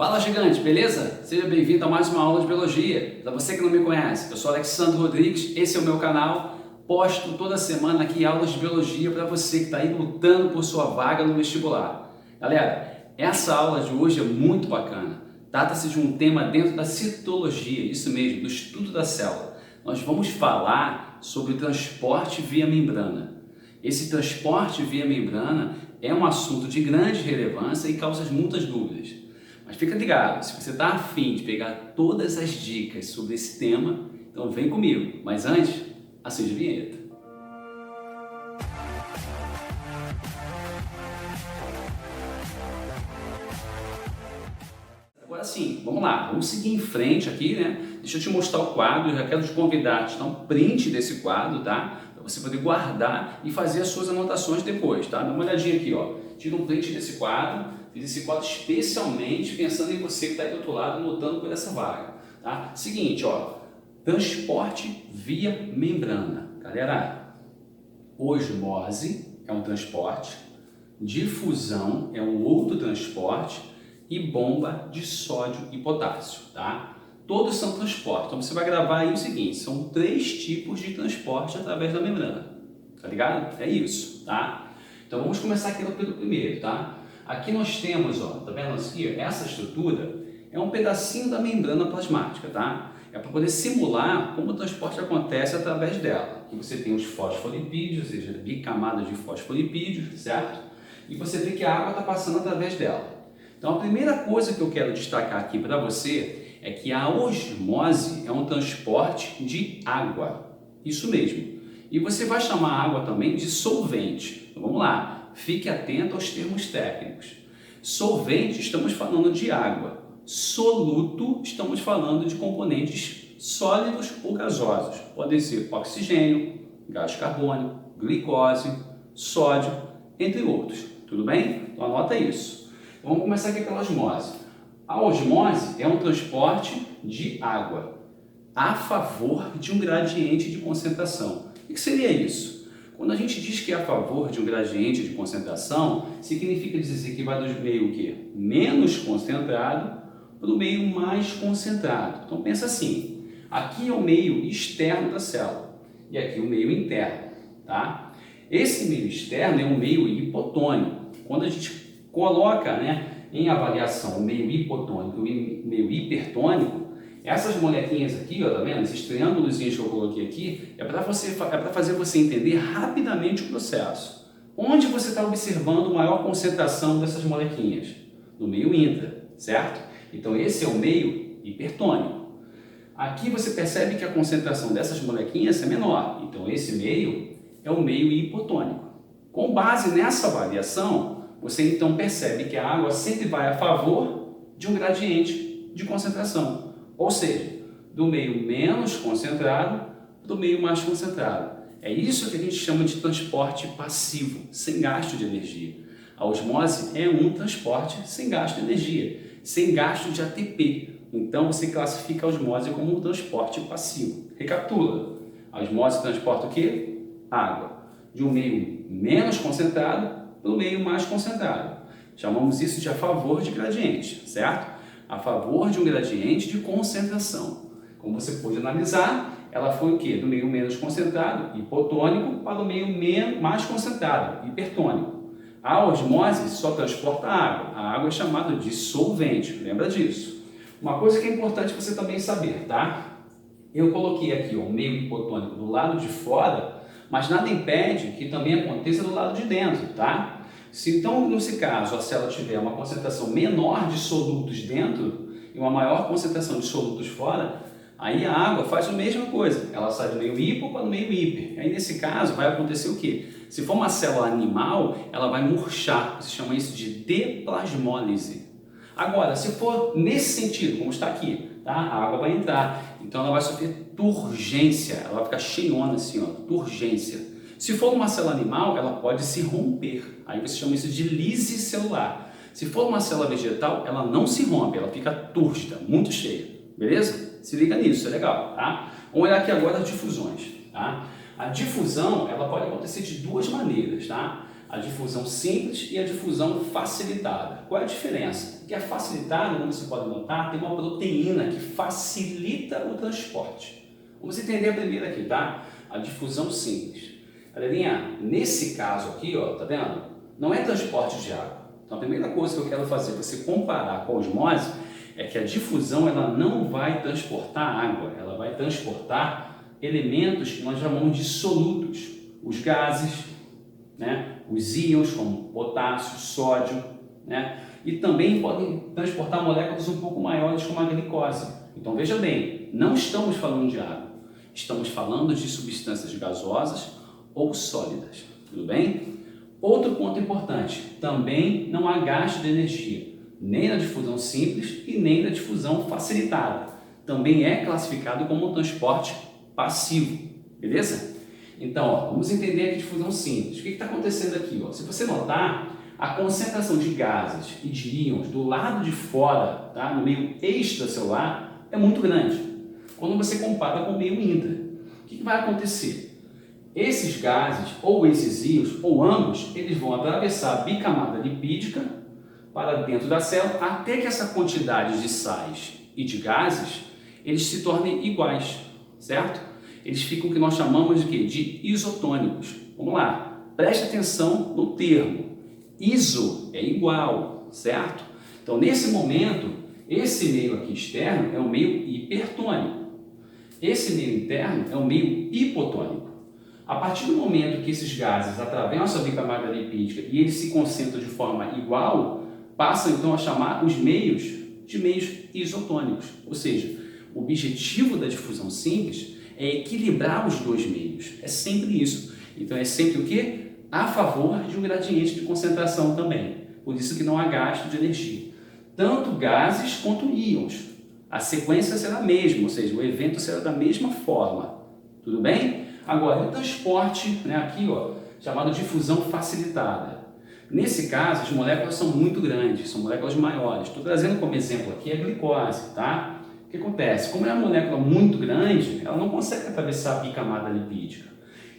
Fala gigante, beleza? Seja bem-vindo a mais uma aula de biologia. Para você que não me conhece, eu sou Alexandre Rodrigues, esse é o meu canal. Posto toda semana aqui aulas de biologia para você que está aí lutando por sua vaga no vestibular. Galera, essa aula de hoje é muito bacana. Trata-se de um tema dentro da citologia, isso mesmo, do estudo da célula. Nós vamos falar sobre o transporte via membrana. Esse transporte via membrana é um assunto de grande relevância e causa muitas dúvidas. Mas fica ligado, se você está afim de pegar todas as dicas sobre esse tema, então vem comigo. Mas antes, acende a vinheta. Agora sim, vamos lá, vamos seguir em frente aqui, né? Deixa eu te mostrar o quadro, eu já quero te convidar a te dar um print desse quadro, tá? Para você poder guardar e fazer as suas anotações depois, tá? Dá uma olhadinha aqui, ó. Tira um print desse quadro. Fiz esse quadro especialmente pensando em você que está aí do outro lado lutando por essa vaga, tá? Seguinte, ó, transporte via membrana. Galera, osmose é um transporte, difusão é um outro transporte e bomba de sódio e potássio, tá? Todos são transporte. Então você vai gravar aí o seguinte, são 3 tipos de transporte através da membrana, tá ligado? É isso, tá? Então vamos começar aqui pelo primeiro, tá? Aqui nós temos, ó, tá vendo aqui? Essa estrutura é um pedacinho da membrana plasmática, tá? É para poder simular como o transporte acontece através dela. Aqui você tem os fosfolipídios, ou seja, bicamadas de fosfolipídios, certo? E você vê que a água está passando através dela. Então a primeira coisa que eu quero destacar aqui para você é que a osmose é um transporte de água. Isso mesmo. E você vai chamar a água também de solvente. Então vamos lá. Fique atento aos termos técnicos. Solvente, estamos falando de água. Soluto, estamos falando de componentes sólidos ou gasosos. Podem ser oxigênio, gás carbônico, glicose, sódio, entre outros. Tudo bem? Então anota isso. Vamos começar aqui pela osmose. A osmose é um transporte de água a favor de um gradiente de concentração. O que seria isso? Quando a gente diz que é a favor de um gradiente de concentração, significa dizer que vai do meio o quê? Menos concentrado para o meio mais concentrado. Então pensa assim, aqui é o meio externo da célula e aqui o meio interno, tá? Esse meio externo é um meio hipotônico. Quando a gente coloca, né, em avaliação o meio hipotônico e o meio hipertônico, essas molequinhas aqui, ó, tá vendo? Esses triângulos que eu coloquei aqui, é para fazer você entender rapidamente o processo. Onde você está observando maior concentração dessas molequinhas? No meio intra, certo? Então esse é o meio hipertônico. Aqui você percebe que a concentração dessas molequinhas é menor. Então esse meio é o meio hipotônico. Com base nessa variação, você então percebe que a água sempre vai a favor de um gradiente de concentração. Ou seja, do meio menos concentrado para o meio mais concentrado. É isso que a gente chama de transporte passivo, sem gasto de energia. A osmose é um transporte sem gasto de energia, sem gasto de ATP. Então você classifica a osmose como um transporte passivo. Recapitula. A osmose transporta o quê? Água. De um meio menos concentrado para o meio mais concentrado. Chamamos isso de a favor de gradiente, certo? A favor de um gradiente de concentração. Como você pode analisar, ela foi o quê? Do meio menos concentrado, hipotônico, para o meio mais concentrado, hipertônico. A osmose só transporta água. A água é chamada de solvente, lembra disso. Uma coisa que é importante você também saber, tá? Eu coloquei aqui ó, o meio hipotônico do lado de fora, mas nada impede que também aconteça do lado de dentro, tá? Se então, nesse caso, a célula tiver uma concentração menor de solutos dentro e uma maior concentração de solutos fora, aí a água faz a mesma coisa. Ela sai do meio hipo para o meio hiper. Aí, nesse caso, vai acontecer o quê? Se for uma célula animal, ela vai murchar. Você chama isso de deplasmólise. Agora, se for nesse sentido, como está aqui, tá? A água vai entrar. Então, ela vai sofrer turgência. Ela vai ficar cheiona assim, ó, turgência. Se for uma célula animal, ela pode se romper. Aí você chama isso de lise celular. Se for uma célula vegetal, ela não se rompe, ela fica túrgida, muito cheia. Beleza? Se liga nisso, é legal, tá? Vamos olhar aqui agora as difusões, tá? A difusão, ela pode acontecer de 2 maneiras, tá? A difusão simples e a difusão facilitada. Qual é a diferença? Porque a facilitada, como você pode notar, tem uma proteína que facilita o transporte. Vamos entender a primeira aqui, tá? A difusão simples. Galerinha, nesse caso aqui, ó, tá vendo? Não é transporte de água. Então a primeira coisa que eu quero fazer para você comparar com a osmose é que a difusão ela não vai transportar água, ela vai transportar elementos que nós chamamos de solutos, os gases, né? Os íons como potássio, sódio, né? E também podem transportar moléculas um pouco maiores como a glicose. Então veja bem, não estamos falando de água, estamos falando de substâncias gasosas ou sólidas, tudo bem? Outro ponto importante, também não há gasto de energia, nem na difusão simples e nem na difusão facilitada. Também é classificado como um transporte passivo, beleza? Então, ó, vamos entender a difusão simples. O que está acontecendo aqui? Ó? Se você notar, a concentração de gases e de íons do lado de fora, tá, no meio extracelular, é muito grande. Quando você compara com o meio intra, o que vai acontecer? Esses gases, ou esses íons, ou ambos, eles vão atravessar a bicamada lipídica para dentro da célula, até que essa quantidade de sais e de gases, eles se tornem iguais, certo? Eles ficam o que nós chamamos de quê? De isotônicos. Vamos lá, preste atenção no termo. Iso é igual, certo? Então, nesse momento, esse meio aqui externo é o meio hipertônico. Esse meio interno é o meio hipotônico. A partir do momento que esses gases atravessam a bicamada lipídica e eles se concentram de forma igual, passam então a chamar os meios de meios isotônicos. Ou seja, o objetivo da difusão simples é equilibrar os dois meios. É sempre isso. Então é sempre o quê? A favor de um gradiente de concentração também. Por isso que não há gasto de energia. Tanto gases quanto íons. A sequência será a mesma, ou seja, o evento será da mesma forma. Tudo bem? Agora, o transporte, né, aqui, ó, chamado difusão facilitada. Nesse caso, as moléculas são muito grandes, são moléculas maiores. Estou trazendo como exemplo aqui a glicose, tá? O que acontece? Como é uma molécula muito grande, ela não consegue atravessar a bicamada lipídica.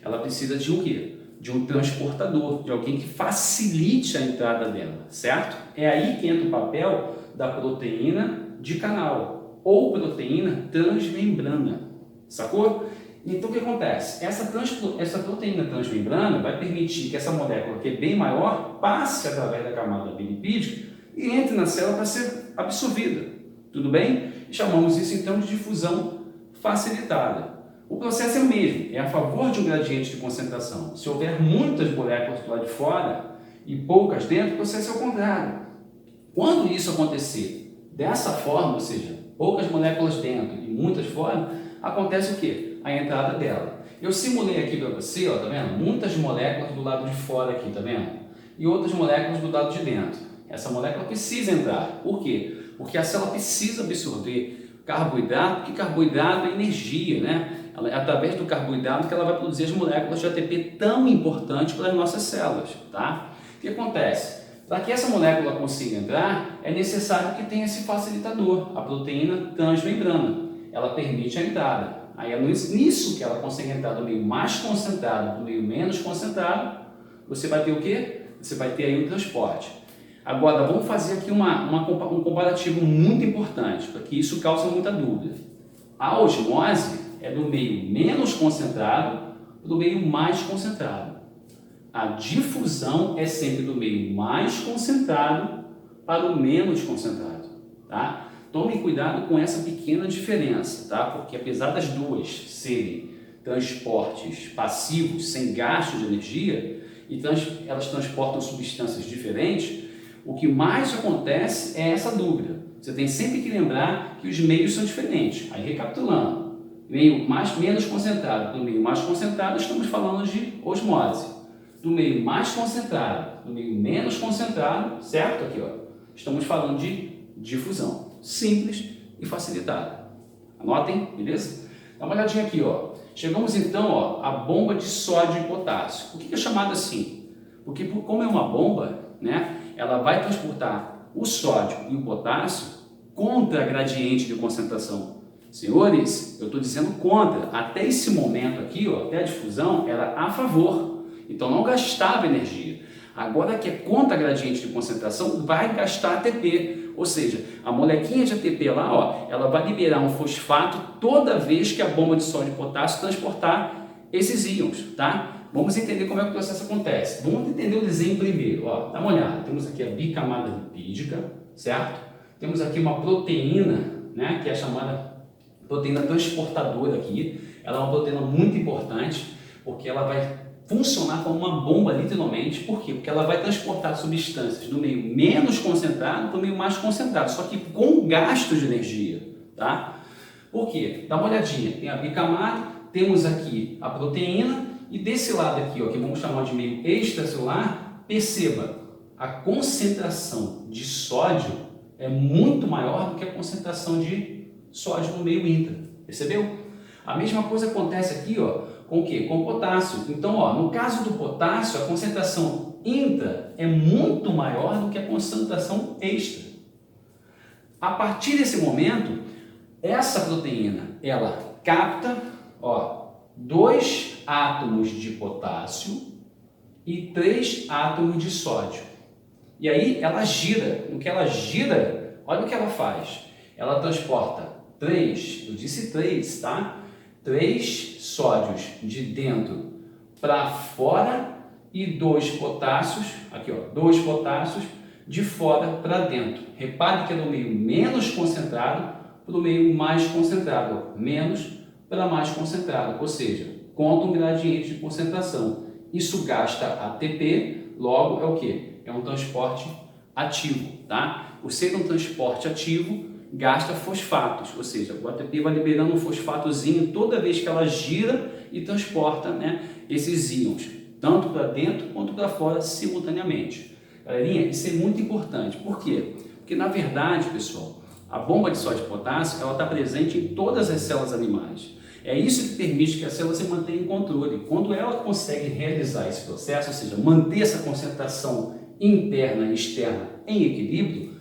Ela precisa de um quê? De um transportador, de alguém que facilite a entrada dela, certo? É aí que entra o papel da proteína de canal, ou proteína transmembrana, sacou? Então o que acontece? Essa proteína transmembrana vai permitir que essa molécula, que é bem maior, passe através da camada bilipídica e entre na célula para ser absorvida. Tudo bem? Chamamos isso então de difusão facilitada. O processo é o mesmo, é a favor de um gradiente de concentração. Se houver muitas moléculas do lado de fora e poucas dentro, o processo é o contrário. Quando isso acontecer dessa forma, ou seja, poucas moléculas dentro e muitas fora, acontece o quê? A entrada dela. Eu simulei aqui para você, ó, tá vendo? Muitas moléculas do lado de fora aqui, tá vendo? E outras moléculas do lado de dentro. Essa molécula precisa entrar. Por quê? Porque a célula precisa absorver carboidrato, porque carboidrato é energia, né? É através do carboidrato que ela vai produzir as moléculas de ATP tão importantes para as nossas células, tá? O que acontece? Para que essa molécula consiga entrar, é necessário que tenha esse facilitador, a proteína transmembrana. Ela permite a entrada. Aí é nisso que ela consegue entrar do meio mais concentrado para o meio menos concentrado, você vai ter o quê? Você vai ter aí o transporte. Agora, vamos fazer aqui um comparativo muito importante, para que isso cause muita dúvida. A osmose é do meio menos concentrado para o meio mais concentrado. A difusão é sempre do meio mais concentrado para o menos concentrado, tá? Tome cuidado com essa pequena diferença, tá? Porque apesar das duas serem transportes passivos, sem gasto de energia, e elas transportam substâncias diferentes, o que mais acontece é essa dúvida. Você tem sempre que lembrar que os meios são diferentes. Aí, recapitulando, meio menos concentrado do meio mais concentrado, estamos falando de osmose. Do meio mais concentrado do meio menos concentrado, certo? Aqui, ó, estamos falando de difusão. Simples e facilitada. Anotem, beleza? Dá uma olhadinha aqui, ó. Chegamos então, ó, à bomba de sódio e potássio. Por que é chamada assim? Porque como é uma bomba, né, ela vai transportar o sódio e o potássio contra gradiente de concentração. Senhores, eu estou dizendo contra. Até esse momento aqui, ó, até a difusão, era a favor. Então não gastava energia. Agora que é contra gradiente de concentração, vai gastar ATP, ou seja, a molequinha de ATP lá, ó, ela vai liberar um fosfato toda vez que a bomba de sódio e potássio transportar esses íons, tá? Vamos entender como é que o processo acontece. Vamos entender o desenho primeiro, ó, dá uma olhada. Temos aqui a bicamada lipídica, certo? Temos aqui uma proteína, né, que é a chamada proteína transportadora aqui. Ela é uma proteína muito importante, porque ela vai funcionar como uma bomba, literalmente. Por quê? Porque ela vai transportar substâncias do meio menos concentrado para o meio mais concentrado, só que com gasto de energia, tá? Por quê? Dá uma olhadinha, tem a bicamada, temos aqui a proteína e desse lado aqui, ó, que vamos chamar de meio extracelular, perceba, a concentração de sódio é muito maior do que a concentração de sódio no meio intra, percebeu? A mesma coisa acontece aqui, ó, com o quê? Com o potássio. Então, ó, no caso do potássio, a concentração intra é muito maior do que a concentração extra. A partir desse momento, essa proteína, ela capta, ó, 2 átomos de potássio e 3 átomos de sódio. E aí ela gira. No que ela gira, olha o que ela faz. Ela transporta 3, eu disse 3, tá? 3 sódios de dentro para fora e 2 potássios, aqui ó, 2 potássios de fora para dentro. Repare que é do meio menos concentrado para o meio mais concentrado, menos para mais concentrado, ou seja, conta um gradiente de concentração. Isso gasta ATP, logo é o que? É um transporte ativo, tá? Por ser um transporte ativo, gasta fosfatos, ou seja, o ATP vai liberando um fosfatozinho toda vez que ela gira e transporta, né, esses íons, tanto para dentro quanto para fora simultaneamente. Galerinha, isso é muito importante. Por quê? Porque na verdade, pessoal, a bomba de sódio e potássio, ela está presente em todas as células animais. É isso que permite que a célula se mantenha em controle. Quando ela consegue realizar esse processo, ou seja, manter essa concentração interna e externa em equilíbrio,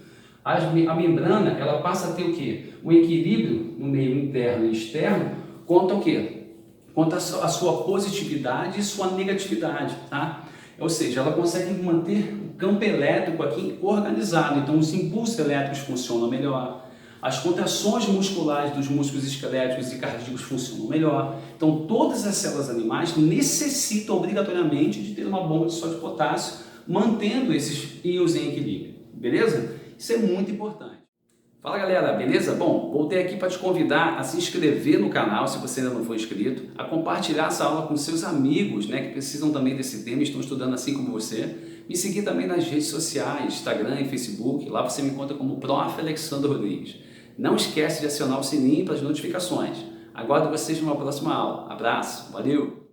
a membrana ela passa a ter o quê? Um equilíbrio no meio interno e externo quanto ao quê? Quanto a sua positividade e sua negatividade, tá? Ou seja, ela consegue manter o campo elétrico aqui organizado, então os impulsos elétricos funcionam melhor, as contrações musculares dos músculos esqueléticos e cardíacos funcionam melhor. Então todas as células animais necessitam obrigatoriamente de ter uma bomba de sódio e potássio, mantendo esses íons em equilíbrio, beleza? Isso é muito importante. Fala galera, beleza? Bom, voltei aqui para te convidar a se inscrever no canal, se você ainda não for inscrito, a compartilhar essa aula com seus amigos, né, que precisam também desse tema e estão estudando assim como você. Me seguir também nas redes sociais, Instagram e Facebook, lá você me encontra como Prof. Alexandre Rodrigues. Não esquece de acionar o sininho para as notificações. Aguardo vocês numa próxima aula. Abraço, valeu!